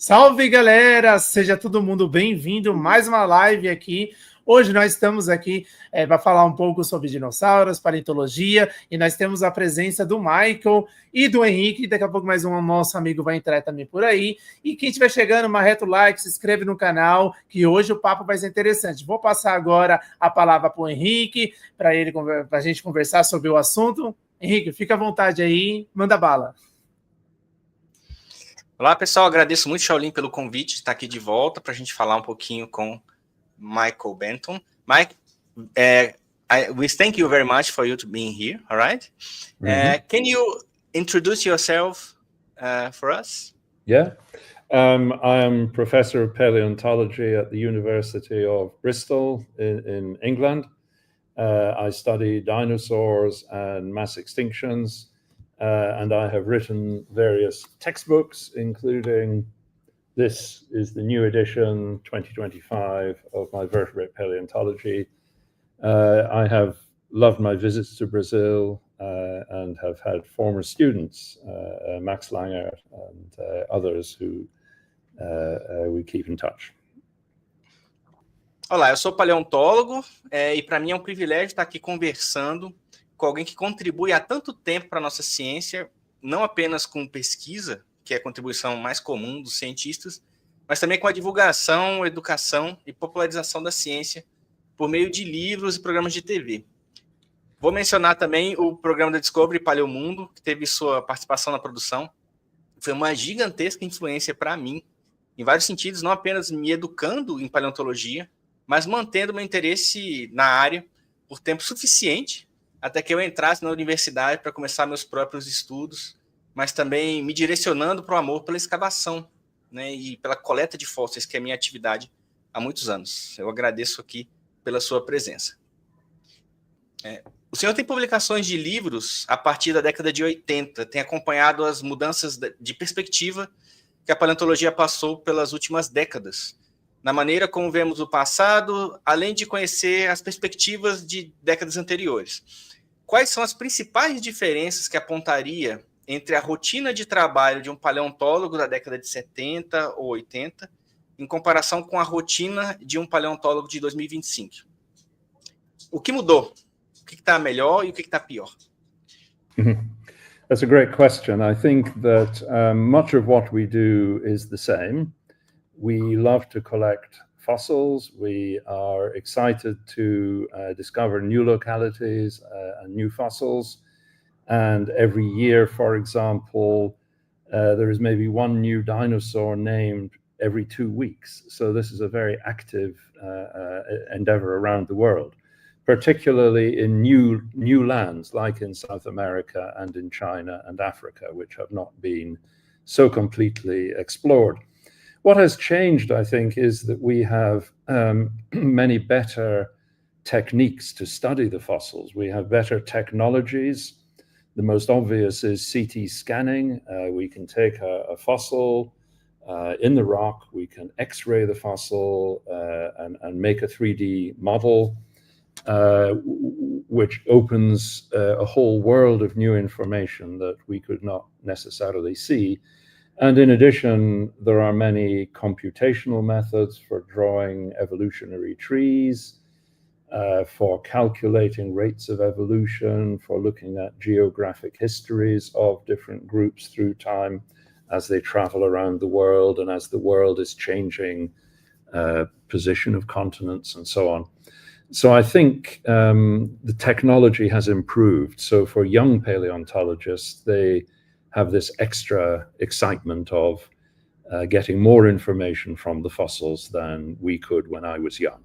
Salve, galera! Seja todo mundo bem-vindo, mais uma live aqui. Hoje nós estamos aqui para falar um pouco sobre dinossauros, paleontologia, e nós temos a presença do Michael e do Henrique. Daqui a pouco mais um nosso amigo vai entrar também por aí. E quem estiver chegando, marreta o like, se inscreve no canal, que hoje o papo vai ser interessante. Vou passar agora a palavra para o Henrique, para a gente conversar sobre o assunto. Henrique, fica à vontade aí, manda bala. Olá, pessoal. Agradeço muito, Shaolin, pelo convite de estar aqui de volta para a gente falar um pouquinho com Michael Benton. Mike, we thank you very much for you to being here, all right? Can you introduce yourself for us? Yeah. I am professor of paleontology at the University of Bristol in England. I study dinosaurs and mass extinctions. And I have written various textbooks, including this is the new edition 2025 of my vertebrate paleontology. I have loved my visits to Brazil and have had former students, Max Langer and others who we keep in touch. Olá, eu sou paleontólogo e para mim é um privilégio estar aqui conversando com alguém que contribui há tanto tempo para a nossa ciência, não apenas com pesquisa, que é a contribuição mais comum dos cientistas, mas também com a divulgação, educação e popularização da ciência por meio de livros e programas de TV. Vou mencionar também o programa da Discovery Paleomundo, que teve sua participação na produção. Foi uma gigantesca influência para mim, em vários sentidos, não apenas me educando em paleontologia, mas mantendo meu interesse na área por tempo suficiente até que eu entrasse na universidade para começar meus próprios estudos, mas também me direcionando para o amor pela escavação, né, e pela coleta de fósseis, que é a minha atividade há muitos anos. Eu agradeço aqui pela sua presença. O senhor tem publicações de livros a partir da década de 80, tem acompanhado as mudanças de perspectiva que a paleontologia passou pelas últimas décadas, na maneira como vemos o passado, além de conhecer as perspectivas de décadas anteriores. Quais são as principais diferenças que apontaria entre a rotina de trabalho de um paleontólogo da década de 70 ou 80 em comparação com a rotina de um paleontólogo de 2025? O que mudou? O que está melhor e o que está pior? That's a great question. I think that much of what we do is the same. We love to collect fossils. We are excited to discover new localities and new fossils. And every year, for example, there is maybe one new dinosaur named every 2 weeks. So this is a very active endeavor around the world, particularly in new lands like in South America and in China and Africa, which have not been so completely explored. What has changed, I think, is that we have many better techniques to study the fossils. We have better technologies. The most obvious is CT scanning. We can take a fossil in the rock, we can X-ray the fossil and make a 3D model, which opens a whole world of new information that we could not necessarily see. And in addition, there are many computational methods for drawing evolutionary trees, for calculating rates of evolution, for looking at geographic histories of different groups through time as they travel around the world and as the world is changing position of continents and so on. So I think the technology has improved. So for young paleontologists, they have this extra excitement of getting more information from the fossils than we could when I was young.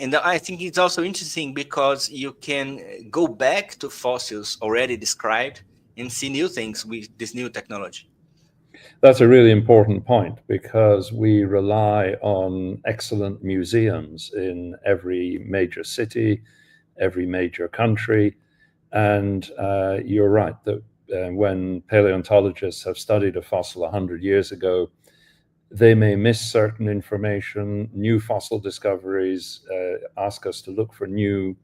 And I think it's also interesting because you can go back to fossils already described and see new things with this new technology. That's a really important point because we rely on excellent museums in every major city, every major country. And you're right that when paleontologists have studied a fossil 100 years ago, they may miss certain information. New fossil discoveries ask us to look for new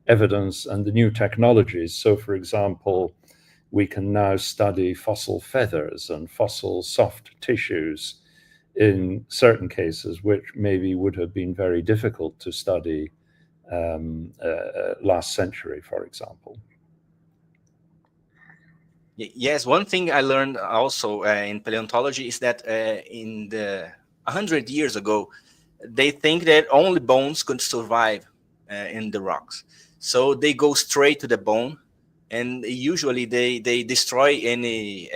evidence and the new technologies. So, for example, we can now study fossil feathers and fossil soft tissues in certain cases, which maybe would have been very difficult to study last century, for example. Yes, one thing I learned also in paleontology is that 100 years ago, they think that only bones could survive in the rocks. So they go straight to the bone, and usually they destroy any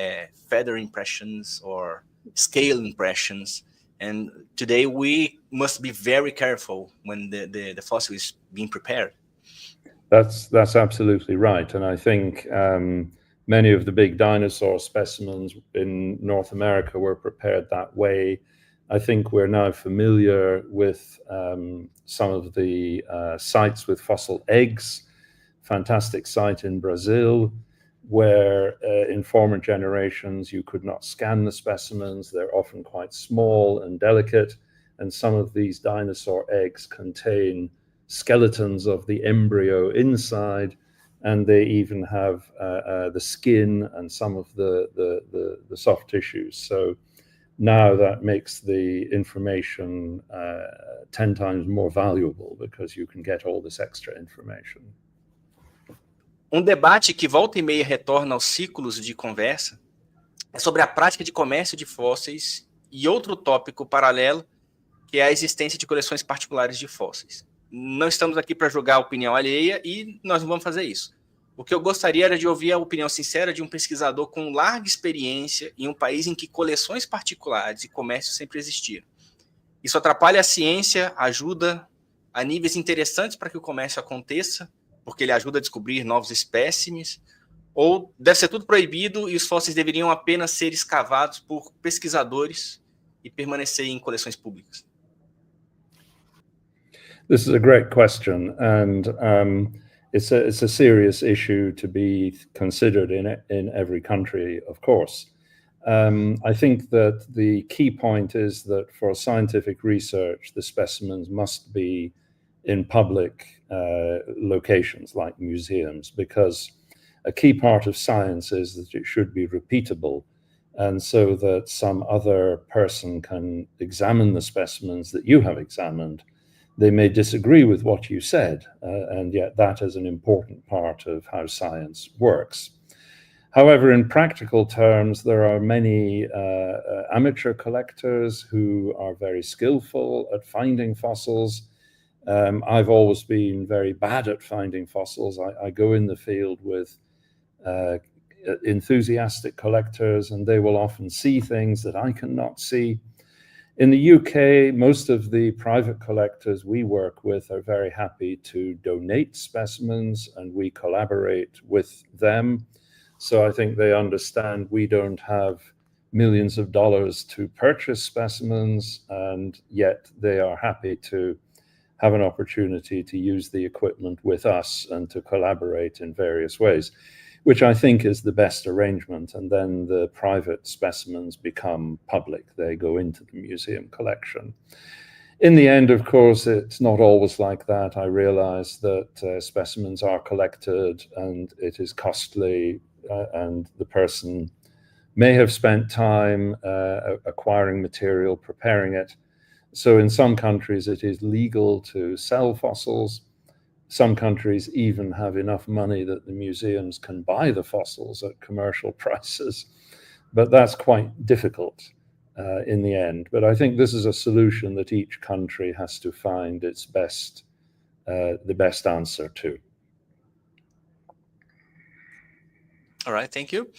feather impressions or scale impressions. And today we must be very careful when the fossil is being prepared. That's absolutely right. And I think many of the big dinosaur specimens in North America were prepared that way. I think we're now familiar with some of the sites with fossil eggs. Fantastic site in Brazil, where in former generations you could not scan the specimens. They're often quite small and delicate, and some of these dinosaur eggs contain skeletons of the embryo inside, and they even have the skin and some of the soft tissues. So now that makes the information 10 times more valuable because you can get all this extra information. Debate que volta e meia retorna aos ciclos de conversa é sobre a prática de comércio de fósseis e outro tópico paralelo, que é a existência de coleções particulares de fósseis. Não estamos aqui para julgar a opinião alheia e nós não vamos fazer isso. O que eu gostaria era de ouvir a opinião sincera de um pesquisador com larga experiência em um país em que coleções particulares e comércio sempre existiram. Isso atrapalha a ciência, ajuda a níveis interessantes para que o comércio aconteça, porque ele ajuda a descobrir novos espécimes, ou deve ser tudo proibido e os fósseis deveriam apenas ser escavados por pesquisadores e permanecer em coleções públicas? This is a great question, and it's a serious issue to be considered in every country, of course. I think that the key point is that for scientific research, the specimens must be in public locations like museums, because a key part of science is that it should be repeatable, and so that some other person can examine the specimens that you have examined. They may disagree with what you said, and yet that is an important part of how science works. However, in practical terms, there are many amateur collectors who are very skillful at finding fossils. I've always been very bad at finding fossils. I go in the field with enthusiastic collectors, and they will often see things that I cannot see. In the UK, most of the private collectors we work with are very happy to donate specimens, and we collaborate with them. So I think they understand we don't have millions of dollars to purchase specimens, and yet they are happy to have an opportunity to use the equipment with us and to collaborate in various ways, which I think is the best arrangement. And then the private specimens become public. They go into the museum collection. In the end, of course, it's not always like that. I realize that specimens are collected and it is costly, and the person may have spent time acquiring material, preparing it. So in some countries, it is legal to sell fossils. Some countries even have enough money that the museums can buy the fossils at commercial prices, but that's quite difficult in the end. But I think this is a solution that each country has to find its best, the best answer to. All right, thank you.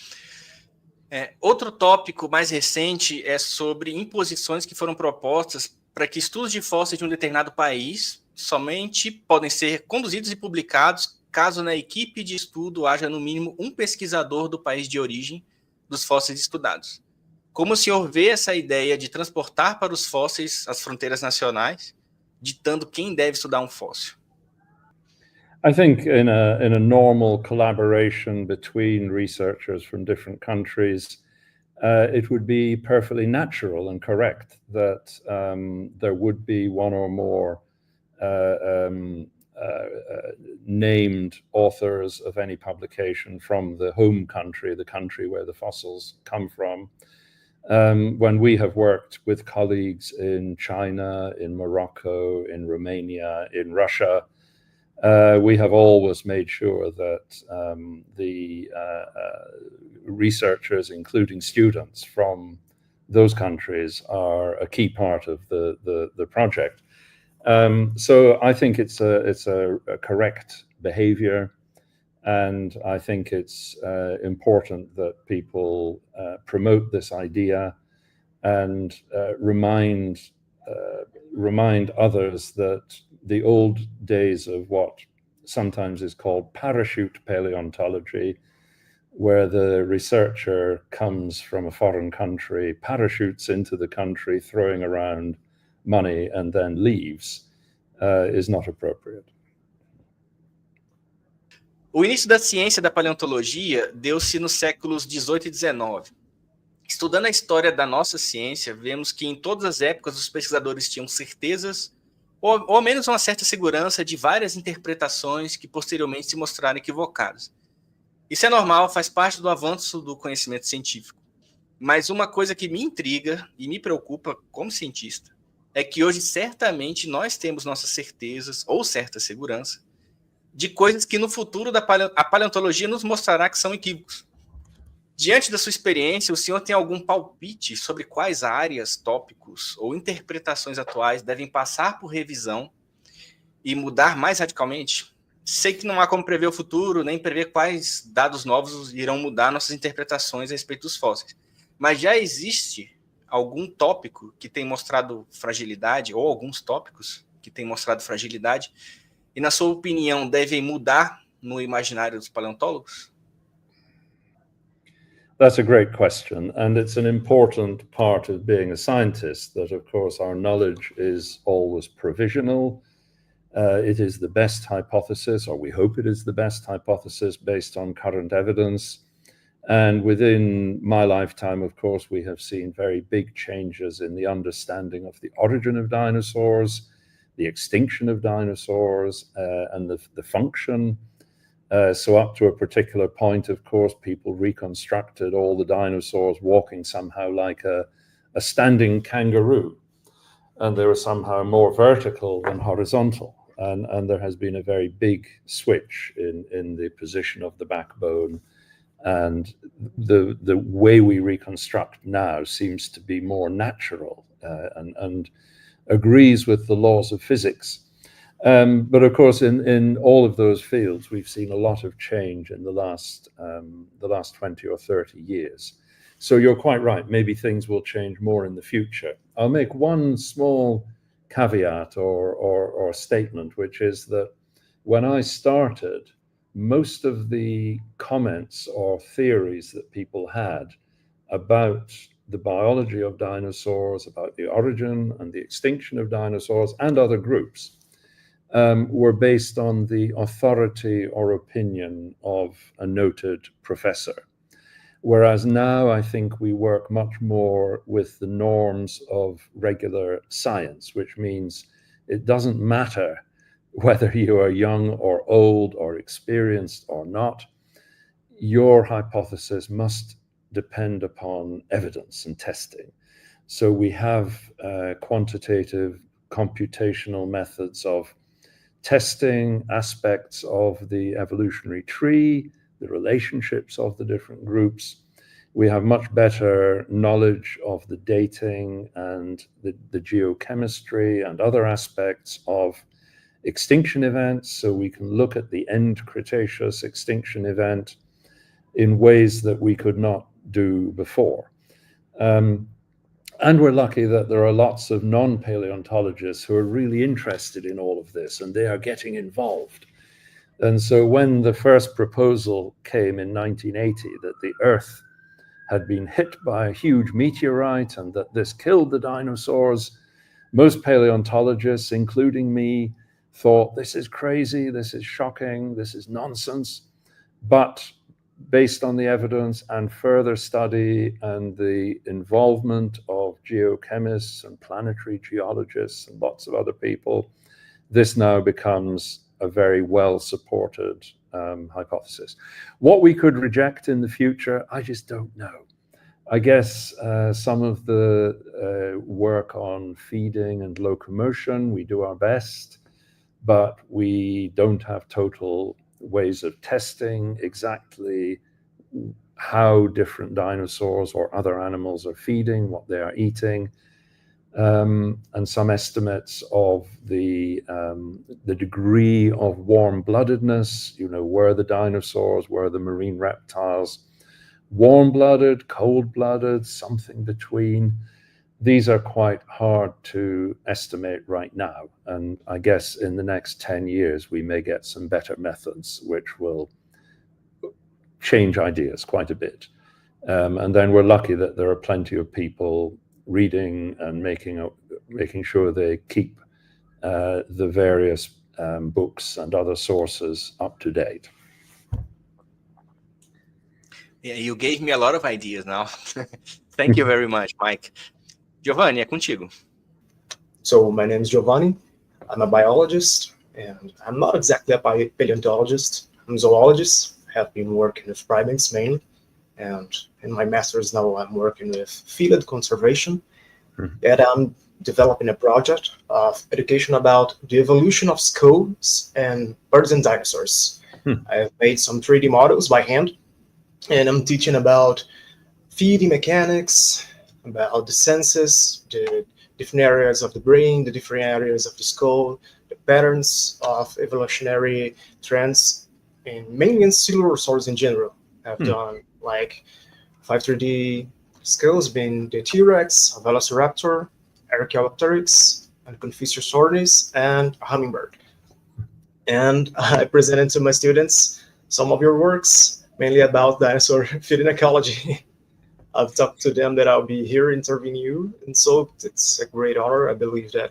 Outro tópico mais recente é sobre imposições que foram propostas para que estudos de fósseis de um determinado país somente podem ser conduzidos e publicados caso na equipe de estudo haja no mínimo um pesquisador do país de origem dos fósseis estudados. Como o senhor vê essa ideia de transportar para os fósseis as fronteiras nacionais, ditando quem deve estudar um fóssil? I think in a normal collaboration between researchers from different countries, it would be perfectly natural and correct that there would be one or more named authors of any publication from the home country, the country where the fossils come from. When we have worked with colleagues in China, in Morocco, in Romania, in Russia, we have always made sure that the researchers, including students from those countries, are a key part of the project. So I think it's a correct behavior, and I think it's important that people promote this idea and remind others that the old days of what sometimes is called parachute paleontology, where the researcher comes from a foreign country, parachutes into the country, throwing around money and then leaves, is not appropriate. O início da ciência da paleontologia deu-se nos séculos 18 e 19. Estudando a história da nossa ciência, vemos que em todas as épocas os pesquisadores tinham certezas, ou ao menos uma certa segurança de várias interpretações que posteriormente se mostraram equivocadas. Isso é normal, faz parte do avanço do conhecimento científico. Mas uma coisa que me intriga e me preocupa como cientista é que hoje certamente nós temos nossas certezas ou certa segurança de coisas que no futuro a paleontologia nos mostrará que são equívocos. Diante da sua experiência, o senhor tem algum palpite sobre quais áreas, tópicos ou interpretações atuais devem passar por revisão e mudar mais radicalmente? Sei que não há como prever o futuro, nem prever quais dados novos irão mudar nossas interpretações a respeito dos fósseis. Mas já existe algum tópico que tem mostrado fragilidade, ou alguns tópicos que têm mostrado fragilidade, e, na sua opinião, devem mudar no imaginário dos paleontólogos? That's a great question, and it's an important part of being a scientist, that of course our knowledge is always provisional. It is the best hypothesis, or we hope it is the best hypothesis based on current evidence. And within my lifetime, of course, we have seen very big changes in the understanding of the origin of dinosaurs, the extinction of dinosaurs, and the function. So up to a particular point, of course, people reconstructed all the dinosaurs walking somehow like a standing kangaroo. And they were somehow more vertical than horizontal. And there has been a very big switch in the position of the backbone. And the way we reconstruct now seems to be more natural and agrees with the laws of physics. But of course, in all of those fields, we've seen a lot of change in the last 20 or 30 years. So you're quite right. Maybe things will change more in the future. I'll make one small caveat or statement, which is that when I started, most of the comments or theories that people had about the biology of dinosaurs, about the origin and the extinction of dinosaurs and other groups, were based on the authority or opinion of a noted professor. Whereas now I think we work much more with the norms of regular science, which means it doesn't matter whether you are young or old or experienced or not, your hypothesis must depend upon evidence and testing. So we have quantitative computational methods of testing aspects of the evolutionary tree, the relationships of the different groups. We have much better knowledge of the dating and the geochemistry and other aspects of extinction events, so we can look at the end Cretaceous extinction event in ways that we could not do before. And we're lucky that there are lots of non-paleontologists who are really interested in all of this, and they are getting involved. And so when the first proposal came in 1980 that the Earth had been hit by a huge meteorite and that this killed the dinosaurs, most paleontologists, including me, thought this is crazy, this is shocking, this is nonsense. But based on the evidence and further study and the involvement of geochemists and planetary geologists and lots of other people, this now becomes a very well-supported hypothesis. What we could reject in the future, I just don't know. I guess some of the work on feeding and locomotion, we do our best, but we don't have total ways of testing exactly how different dinosaurs or other animals are feeding, what they are eating, and some estimates of the degree of warm-bloodedness. You know, were the dinosaurs, were the marine reptiles warm-blooded, cold-blooded, something between? These are quite hard to estimate right now, and I guess in the next 10 years we may get some better methods which will change ideas quite a bit. And then we're lucky that there are plenty of people reading and making sure they keep the various books and other sources up to date. Yeah, you gave me a lot of ideas now. Thank you very much, Mike. Giovanni, é contigo. So my name is Giovanni. I'm a biologist, and I'm not exactly a paleontologist. I'm a zoologist. I have been working with primates mainly, and in my master's now I'm working with field conservation. And I'm developing a project of education about the evolution of skulls and birds and dinosaurs. I've made some 3D models by hand, and I'm teaching about feeding mechanics, about the senses, the different areas of the brain, the different areas of the skull, the patterns of evolutionary trends, and mainly in Silurosaurs in general. I've done like 5-3D skulls being the T-Rex, a Velociraptor, Archaeopteryx, and Confuciusornis, and a hummingbird. And I presented to my students some of your works, mainly about dinosaur feeding ecology. I've talked to them that I'll be here interviewing you, and so it's a great honor. I believe that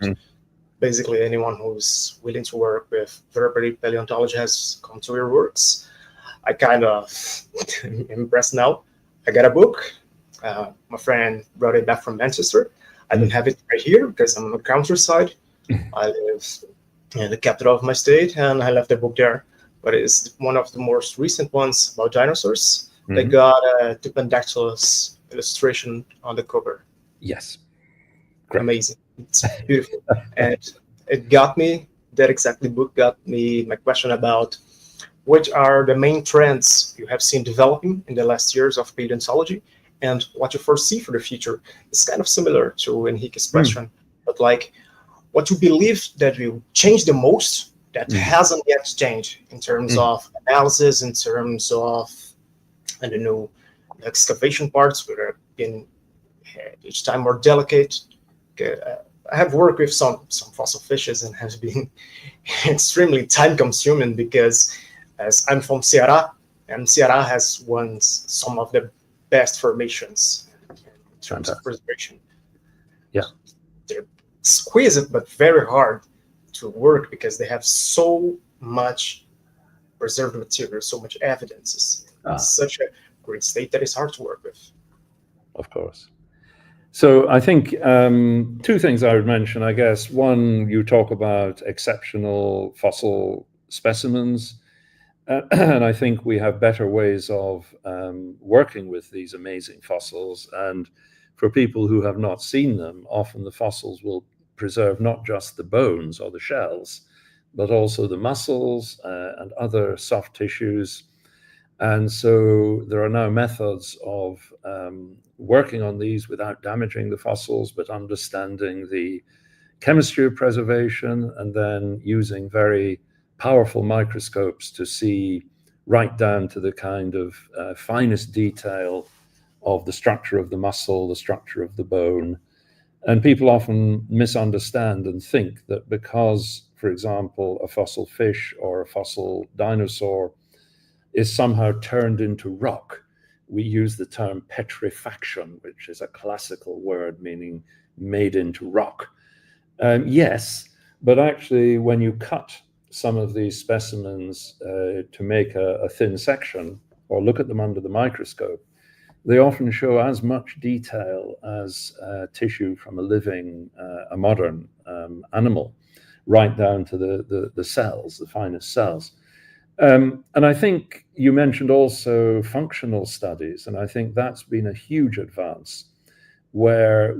basically anyone who's willing to work with vertebrate paleontology has come to your works. I kind of impressed now. I got a book. My friend brought it back from Manchester. I don't have it right here because I'm on the countryside. I live in the capital of my state, and I left the book there. But it's one of the most recent ones about dinosaurs. They got a Tupandactylus illustration on the cover. Yes. Great. Amazing. It's beautiful. And it got me, that exactly book got me my question about which are the main trends you have seen developing in the last years of paleontology and what you foresee for the future. It's kind of similar to Enrique's question, but like what you believe that will change the most that hasn't yet changed in terms of analysis, in terms of, I don't know, excavation parts that have been each time more delicate. I have worked with some fossil fishes and has been extremely time consuming because as I'm from Ceará, and Ceará has some of the best formations in terms of preservation. Yeah. They're exquisite, but very hard to work because they have so much preserved material, so much evidences. It's such a great state that it's hard to work with. Of course. So I think two things I would mention, I guess. One, you talk about exceptional fossil specimens. And I think we have better ways of working with these amazing fossils. And for people who have not seen them, often the fossils will preserve not just the bones or the shells, but also the muscles and other soft tissues. And so there are now methods of working on these without damaging the fossils, but understanding the chemistry of preservation and then using very powerful microscopes to see right down to the kind of finest detail of the structure of the muscle, the structure of the bone. And people often misunderstand and think that because, for example, a fossil fish or a fossil dinosaur is somehow turned into rock. We use the term petrifaction, which is a classical word meaning made into rock. Yes, but actually when you cut some of these specimens to make a thin section or look at them under the microscope, they often show as much detail as tissue from a living, a modern animal, right down to the cells, the finest cells. And I think you mentioned also functional studies, and I think that's been a huge advance, where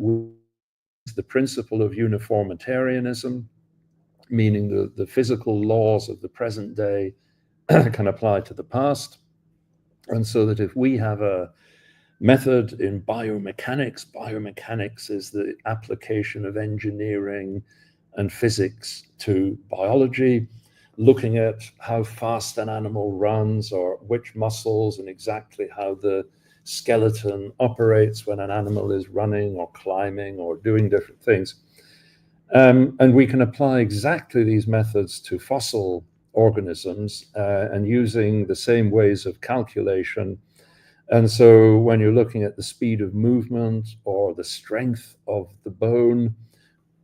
the principle of uniformitarianism, meaning the physical laws of the present day can apply to the past. And so that if we have a method in biomechanics is the application of engineering and physics to biology, looking at how fast an animal runs or which muscles and exactly how the skeleton operates when an animal is running or climbing or doing different things. And we can apply exactly these methods to fossil organisms and using the same ways of calculation. And so when you're looking at the speed of movement or the strength of the bone,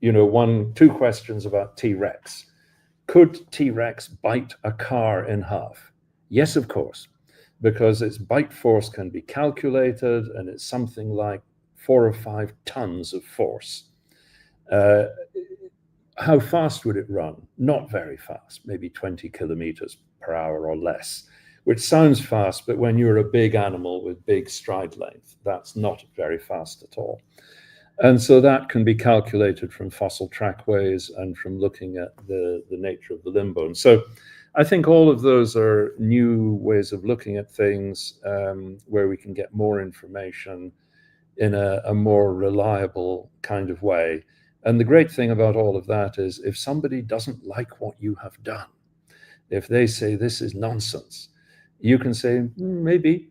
you know, two questions about T-Rex. Could T-Rex bite a car in half? Yes, of course, because its bite force can be calculated, and it's something like 4 or 5 tons of force. How fast would it run? Not very fast, maybe 20 kilometers per hour or less, which sounds fast, but when you're a big animal with big stride length, that's not very fast at all. And so that can be calculated from fossil trackways and from looking at the nature of the limb bone. So I think all of those are new ways of looking at things where we can get more information in a more reliable kind of way. And the great thing about all of that is if somebody doesn't like what you have done, if they say this is nonsense, you can say, maybe,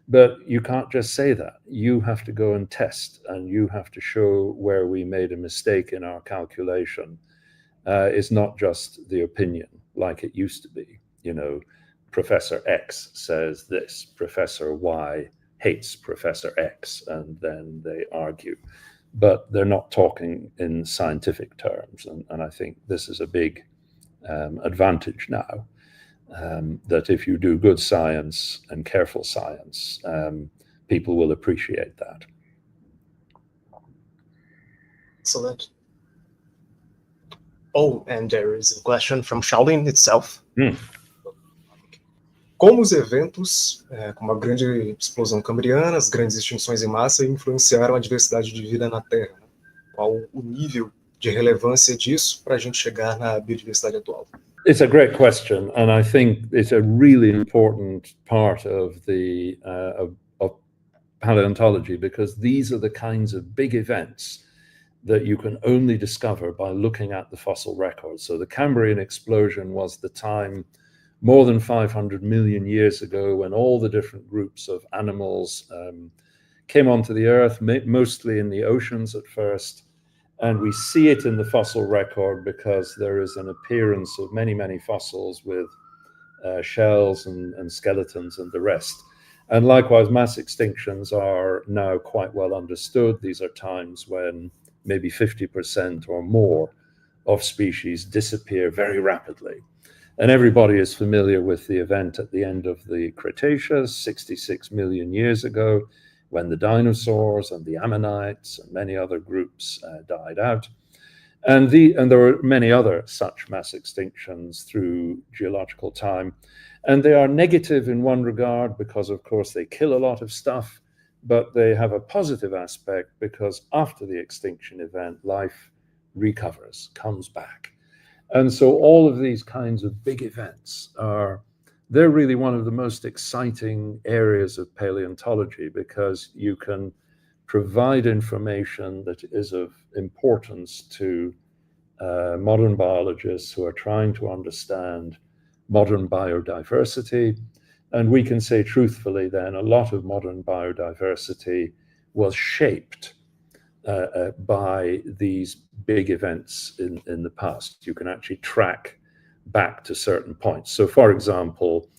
but you can't just say that. You have to go and test, and you have to show where we made a mistake in our calculation. It's not just the opinion like it used to be. You know, Professor X says this, Professor Y hates Professor X, and then they argue. But they're not talking in scientific terms, and I think this is a big advantage now. That if you do good science and careful science, people will appreciate that. Excellent. Oh, and there is a question from Shaolin itself. Como os eventos, como a grande explosão cambriana, as grandes extinções em massa, influenciaram a diversidade de vida na Terra? Qual o nível de relevância disso para a gente chegar na biodiversidade atual? It's a great question, and I think it's a really important part of the of paleontology, because these are the kinds of big events that you can only discover by looking at the fossil records. So the Cambrian explosion was the time more than 500 million years ago when all the different groups of animals came onto the Earth, mostly in the oceans at first. And we see it in the fossil record because there is an appearance of many, many fossils with shells and skeletons and the rest. And likewise, mass extinctions are now quite well understood. These are times when maybe 50% or more of species disappear very rapidly. And everybody is familiar with the event at the end of the Cretaceous, 66 million years ago, when the dinosaurs and the ammonites and many other groups died out. And there were many other such mass extinctions through geological time. And they are negative in one regard because, of course, they kill a lot of stuff, but they have a positive aspect because after the extinction event, life recovers, comes back. And so all of these kinds of big events they're really one of the most exciting areas of paleontology, because you can provide information that is of importance to modern biologists who are trying to understand modern biodiversity. And we can say truthfully then a lot of modern biodiversity was shaped by these big events in the past. You can actually track back to certain points. So for example,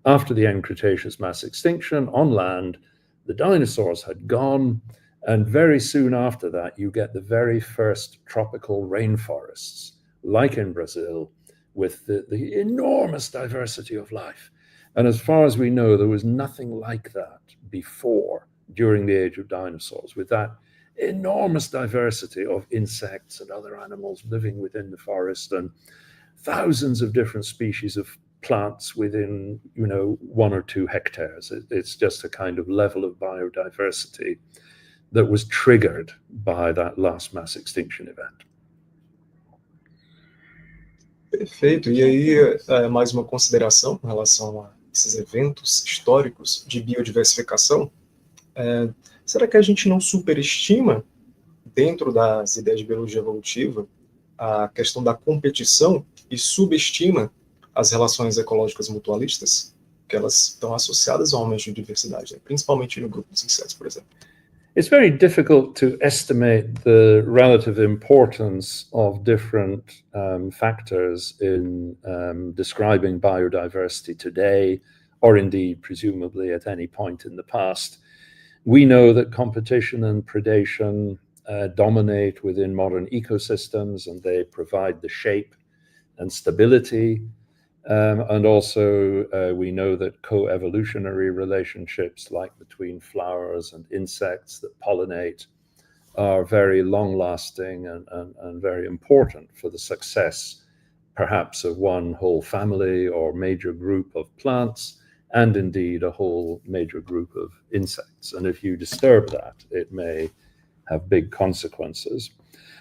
after the end Cretaceous mass extinction on land, the dinosaurs had gone, and very soon after that you get the very first tropical rainforests, like in Brazil, with the enormous diversity of life. And as far as we know, there was nothing like that before, during the age of dinosaurs, with that enormous diversity of insects and other animals living within the forest, and thousands of different species of plants within, 1 or 2 hectares. It's just a kind of level of biodiversity that was triggered by that last mass extinction event. Perfeito. E aí, mais uma consideração em relação a esses eventos históricos de biodiversificação. Será que a gente não superestima, dentro das ideias de biologia evolutiva, a questão da competição e subestima as relações ecológicas mutualistas, que elas estão associadas ao aumento de diversidade, né? Principalmente no grupo dos insetos, por exemplo? It's very difficult to estimate the relative importance of different factors in describing biodiversity today, or indeed, presumably, at any point in the past. We know that competition and predation dominate within modern ecosystems, and they provide the shape and stability. And also, we know that co-evolutionary relationships, like between flowers and insects that pollinate, are very long-lasting and very important for the success, perhaps, of one whole family or major group of plants, and indeed a whole major group of insects. And if you disturb that, it may have big consequences.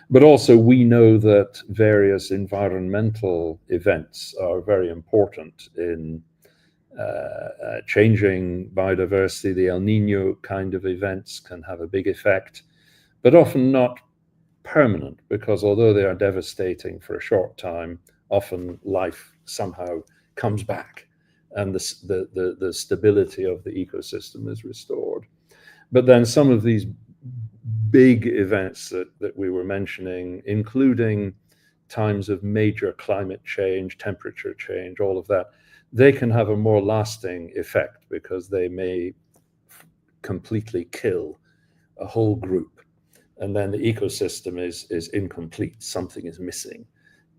But also, we know that various environmental events are very important in changing biodiversity. The El Nino kind of events can have a big effect, but often not permanent, because although they are devastating for a short time, often life somehow comes back and the stability of the ecosystem is restored. But then some of these big events that we were mentioning, including times of major climate change, temperature change, all of that, they can have a more lasting effect because they may completely kill a whole group. And then the ecosystem is incomplete, something is missing,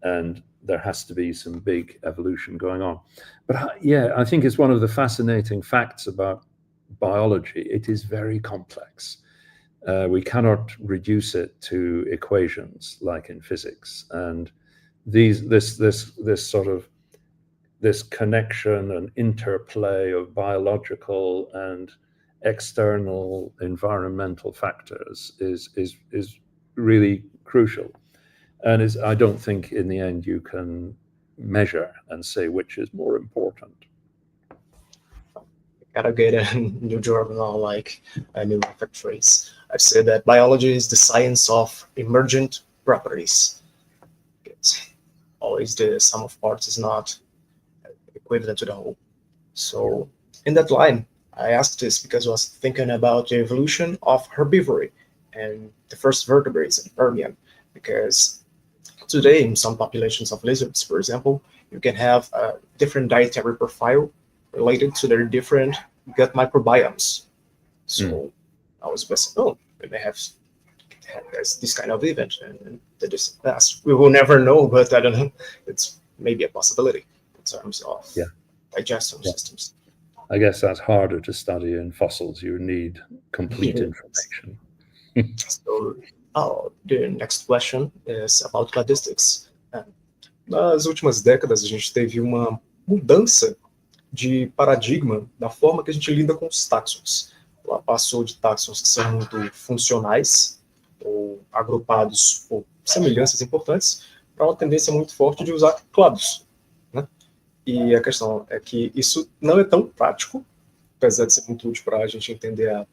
and there has to be some big evolution going on. But yeah, I think it's one of the fascinating facts about biology. It is very complex. We cannot reduce it to equations like in physics, and this connection and interplay of biological and external environmental factors is really crucial, and I don't think in the end you can measure and say which is more important. Gotta get a new journal, like a new effect phrase. I've said that biology is the science of emergent properties. It's always the sum of parts is not equivalent to the whole. So in that line, I asked this because I was thinking about the evolution of herbivory and the first vertebrates in Permian, because today in some populations of lizards, for example, you can have a different dietary profile related to their different gut microbiomes. So I was guessing, we may have this kind of event in the distant past. We will never know, but I don't know. It's maybe a possibility in terms of digestion systems. I guess that's harder to study in fossils. You need complete information. So the next question is about cladistics. Nas últimas décadas, a gente teve uma mudança de paradigma da forma que a gente lida com os táxons. Ela passou de táxons que são muito funcionais ou agrupados por semelhanças importantes para uma tendência muito forte de usar clados, né? E a questão é que isso não é tão prático, apesar de ser muito útil para a gente entender a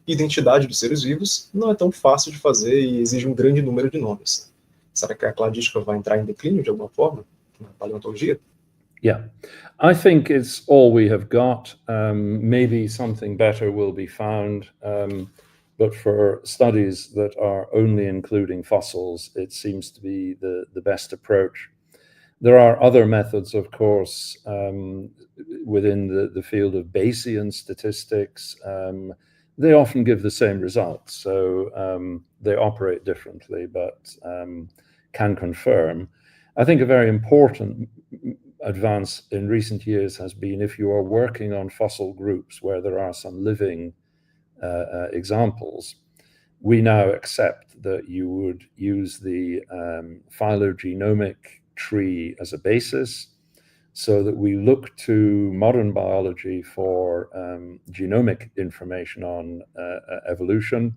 identidade dos seres vivos, não é tão fácil de fazer e exige um grande número de nomes. Será que a cladística vai entrar em declínio de alguma forma na paleontologia? Yeah, I think it's all we have got. Maybe something better will be found, but for studies that are only including fossils, it seems to be the best approach. There are other methods, of course, within the field of Bayesian statistics. They often give the same results, so they operate differently, but can confirm. I think a very important advance in recent years has been, if you are working on fossil groups where there are some living examples, we now accept that you would use the phylogenomic tree as a basis, so that we look to modern biology for genomic information on evolution,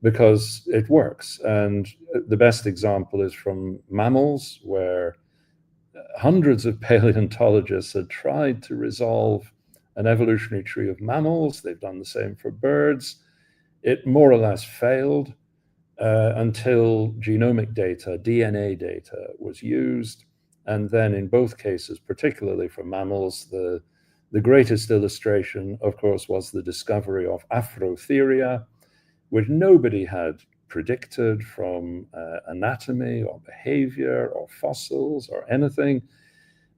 because it works. And the best example is from mammals, where hundreds of paleontologists had tried to resolve an evolutionary tree of mammals. They've done the same for birds. It more or less failed until genomic data, DNA data, was used. And then in both cases, particularly for mammals, the greatest illustration, of course, was the discovery of Afrotheria, which nobody had predicted from anatomy or behavior or fossils or anything.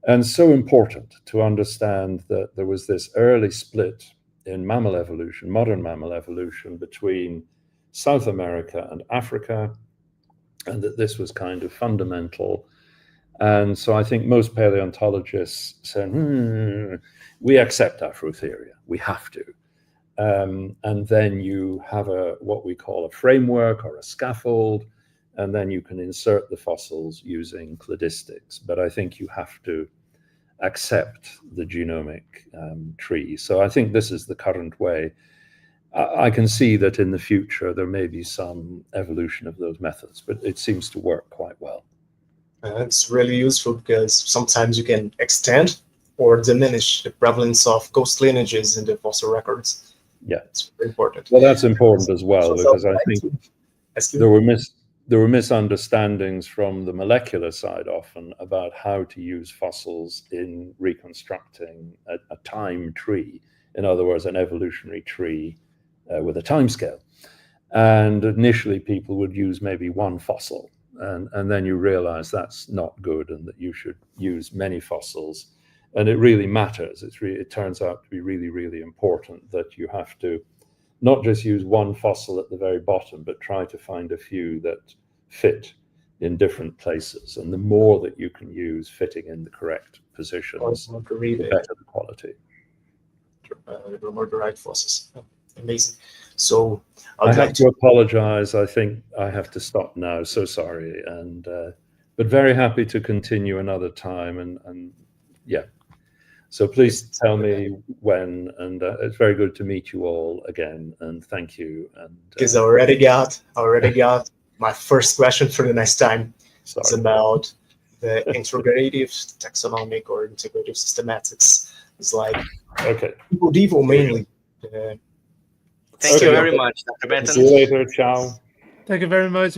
And so important to understand that there was this early split in mammal evolution, modern mammal evolution, between South America and Africa, and that this was kind of fundamental. And so I think most paleontologists say, we accept Afrotheria, we have to. And then you have what we call a framework or a scaffold, and then you can insert the fossils using cladistics. But I think you have to accept the genomic tree. So I think this is the current way. I can see that in the future there may be some evolution of those methods, but it seems to work quite well. It's really useful because sometimes you can extend or diminish the prevalence of ghost lineages in the fossil records. Yeah, it's very important. Well, that's important as well, because I think there were misunderstandings from the molecular side often about how to use fossils in reconstructing a time tree. In other words, an evolutionary tree with a time scale. And initially people would use maybe one fossil, and then you realize that's not good and that you should use many fossils. And it really matters. It turns out to be really, really important that you have to not just use one fossil at the very bottom, but try to find a few that fit in different places. And the more that you can use fitting in the correct positions, the better the quality. More the right fossils. Amazing. So I have to apologize. I think I have to stop now. So sorry. And but very happy to continue another time. And yeah. So please tell me when, and it's very good to meet you all again, and thank you. And because I already got my first question for the next time. Sorry. It's about the integrative taxonomic or integrative systematics. It's like Devo mainly. Thank you very much, Dr. Benton. See you later. Ciao. Thank you very much.